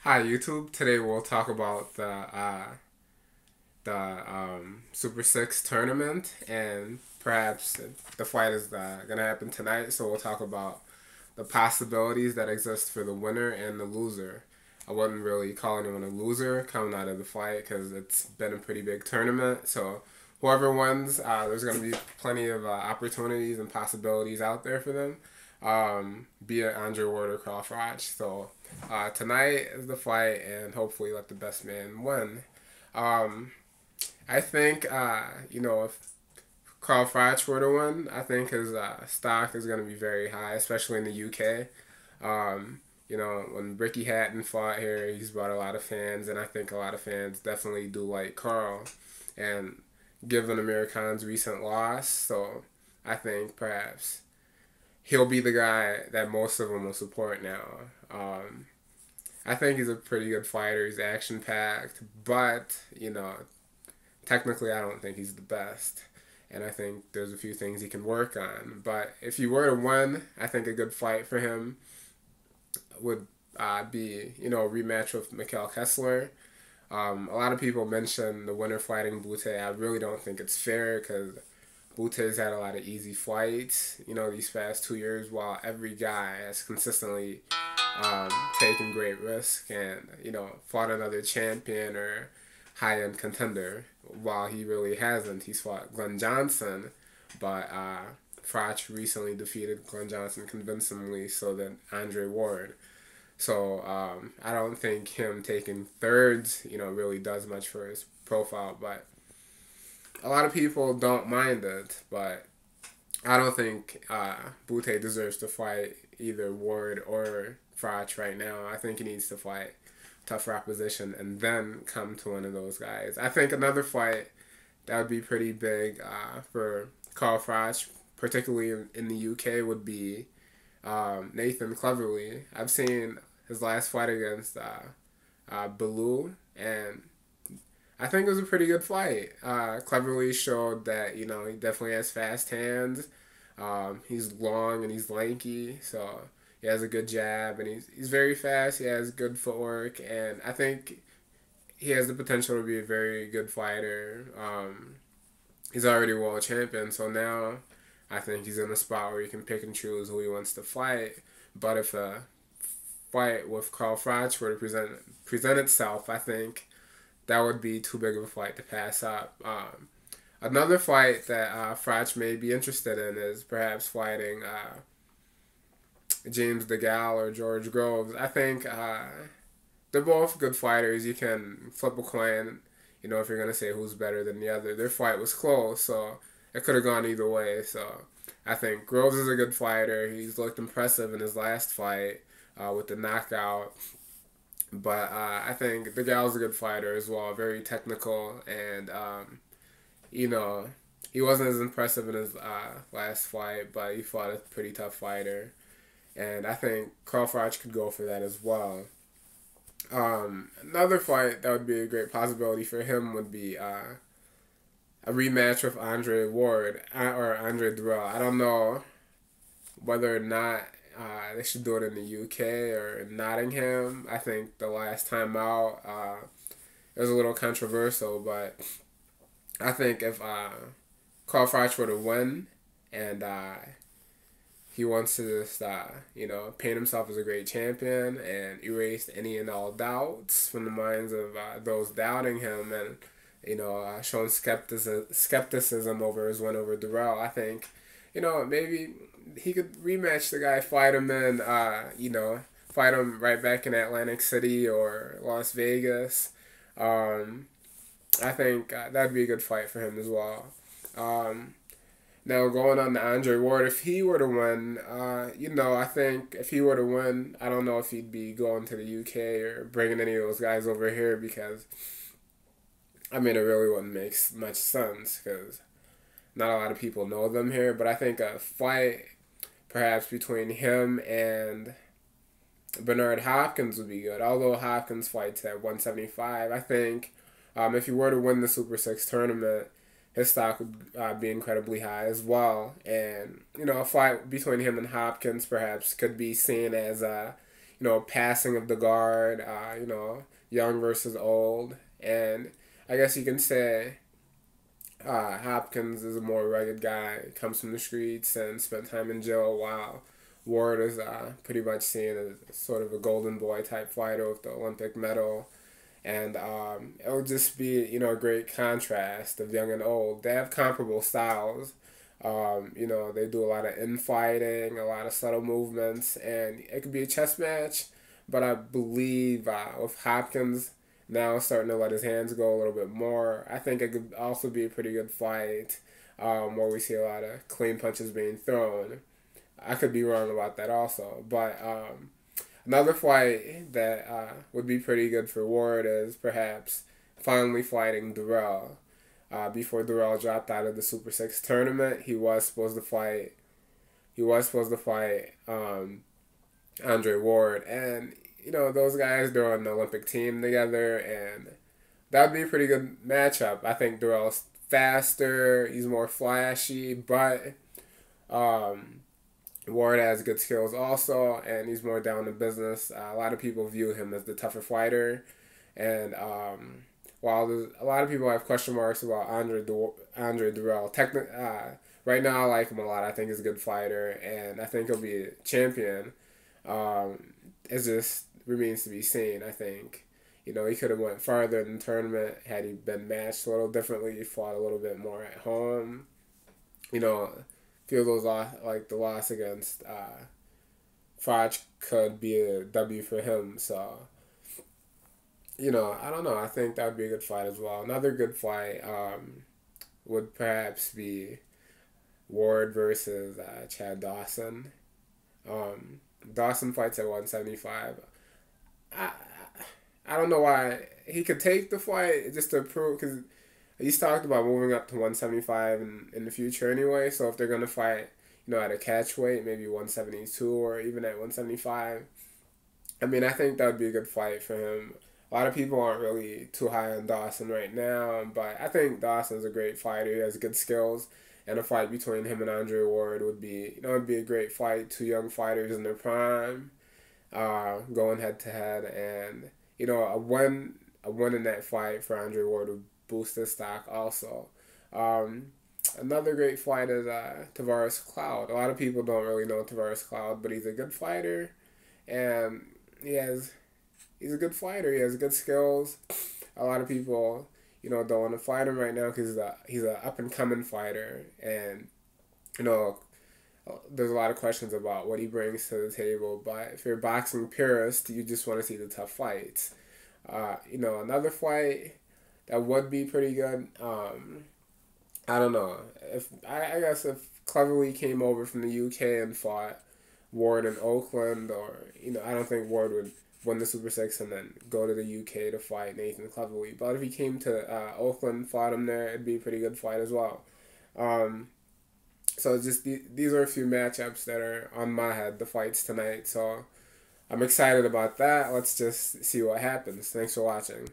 Hi YouTube. Today we'll talk about the Super Six tournament and perhaps the fight is gonna happen tonight. So we'll talk about the possibilities that exist for the winner and the loser. I wouldn't really call anyone a loser coming out of the fight because it's been a pretty big tournament. So whoever wins, there's gonna be plenty of opportunities and possibilities out there for them. Be it Andre Ward or Carl Froch. So tonight is the fight, and hopefully let the best man win. Um, I think if Carl Froch were to win, I think his stock is going to be very high, especially in the UK. When Ricky Hatton fought here, he's brought a lot of fans, and I think a lot of fans definitely do like Carl. And given Amir Khan's recent loss, so I think perhaps he'll be the guy that most of them will support now. I think he's a pretty good fighter. He's action packed, but technically, I don't think he's the best. And I think there's a few things he can work on. But if he were to win, I think a good fight for him would be a rematch with Mikhail Kessler. A lot of people mention the winner fighting Bute. I really don't think it's fair because Bute's had a lot of easy fights, these past 2 years, while every guy has consistently taken great risk and, fought another champion or high-end contender, while he really hasn't. He's fought Glenn Johnson, but Froch recently defeated Glenn Johnson convincingly, so did Andre Ward. So I don't think him taking thirds, really does much for his profile, but a lot of people don't mind it, but I don't think Bute deserves to fight either Ward or Froch right now. I think he needs to fight tougher opposition and then come to one of those guys. I think another fight that would be pretty big for Carl Froch, particularly in the UK, would be Nathan Cleverly. I've seen his last fight against Bellew, and I think it was a pretty good fight. Cleverly showed that he definitely has fast hands. He's long and he's lanky, so he has a good jab, and he's very fast. He has good footwork, and I think he has the potential to be a very good fighter. He's already a world champion, so now I think he's in a spot where he can pick and choose who he wants to fight. But if a fight with Carl Froch were to present itself, I think that would be too big of a fight to pass up. Another fight that Froch may be interested in is perhaps fighting James DeGale or George Groves. I think they're both good fighters. You can flip a coin, if you're going to say who's better than the other. Their fight was close, so it could have gone either way. So I think Groves is a good fighter. He's looked impressive in his last fight with the knockout. But I think the gal's a good fighter as well, very technical, and he wasn't as impressive in his last fight, but he fought a pretty tough fighter, and I think Carl Froch could go for that as well. Another fight that would be a great possibility for him would be a rematch with Andre Ward or Andre Durrell. I don't know whether or not they should do it in the UK or in Nottingham. I think the last time out it was a little controversial, but I think if Carl Froch were to win and he wants to just paint himself as a great champion and erase any and all doubts from the minds of those doubting him, and showing skepticism over his win over Durrell, I think maybe he could rematch the guy, fight him in, fight him right back in Atlantic City or Las Vegas. I think that'd be a good fight for him as well. Now going on to Andre Ward, if he were to win, I think if he were to win, I don't know if he'd be going to the UK or bringing any of those guys over here because, it really wouldn't make much sense because not a lot of people know them here. But I think a fight perhaps between him and Bernard Hopkins would be good. Although Hopkins fights at 175, I think if he were to win the Super 6 tournament, his stock would be incredibly high as well. And, a fight between him and Hopkins perhaps could be seen as passing of the guard, young versus old. And I guess you can say Hopkins is a more rugged guy, comes from the streets and spent time in jail, while Ward is pretty much seen as sort of a golden boy type fighter with the Olympic medal. And it'll just be, a great contrast of young and old. They have comparable styles. They do a lot of infighting, a lot of subtle movements, and it could be a chess match. But I believe with Hopkins now starting to let his hands go a little bit more, I think it could also be a pretty good fight where we see a lot of clean punches being thrown. I could be wrong about that also. But another fight that would be pretty good for Ward is perhaps finally fighting Durrell. Before Durrell dropped out of the Super Six tournament, he was supposed to fight. He was supposed to fight Andre Ward, and those guys, they're on the Olympic team together, and that would be a pretty good matchup. I think Durrell's faster, he's more flashy, but Ward has good skills also, and he's more down to business. A lot of people view him as the tougher fighter, and while a lot of people have question marks about Andre Durrell, right now I like him a lot. I think he's a good fighter, and I think he'll be a champion. It just remains to be seen. I think he could have went farther in the tournament had he been matched a little differently. He fought a little bit more at home. Feel those like the loss against Froch could be a W for him. So I don't know. I think that would be a good fight as well. Another good fight would perhaps be Ward versus Chad Dawson. Dawson fights at 175. I I don't know why he could take the fight just to prove, because he's talked about moving up to 175 in the future anyway. So if they're gonna fight, at a catch weight, maybe 172 or even at 175, I mean, I think that would be a good fight for him. A lot of people aren't really too high on Dawson right now, but I think Dawson's a great fighter. He has good skills, and a fight between him and Andre Ward would be, would be a great fight. Two young fighters in their prime, going head to head, and a win in that fight for Andre Ward would boost his stock also. Another great fight is Tavares Cloud. A lot of people don't really know Tavares Cloud, but he's a good fighter, and he's a good fighter. He has good skills. A lot of people, don't want to fight him right now because he's a up and coming fighter, and there's a lot of questions about what he brings to the table. But if you're a boxing purist, you just want to see the tough fights. Another fight that would be pretty good. I don't know, I guess if Cleverly came over from the UK and fought Ward in Oakland, or I don't think Ward would win the Super Six and then go to the UK to fight Nathan Cleverly. But if he came to Oakland, fought him there, it'd be a pretty good fight as well. So just these are a few matchups that are on my head, the fights tonight. So I'm excited about that. Let's just see what happens. Thanks for watching.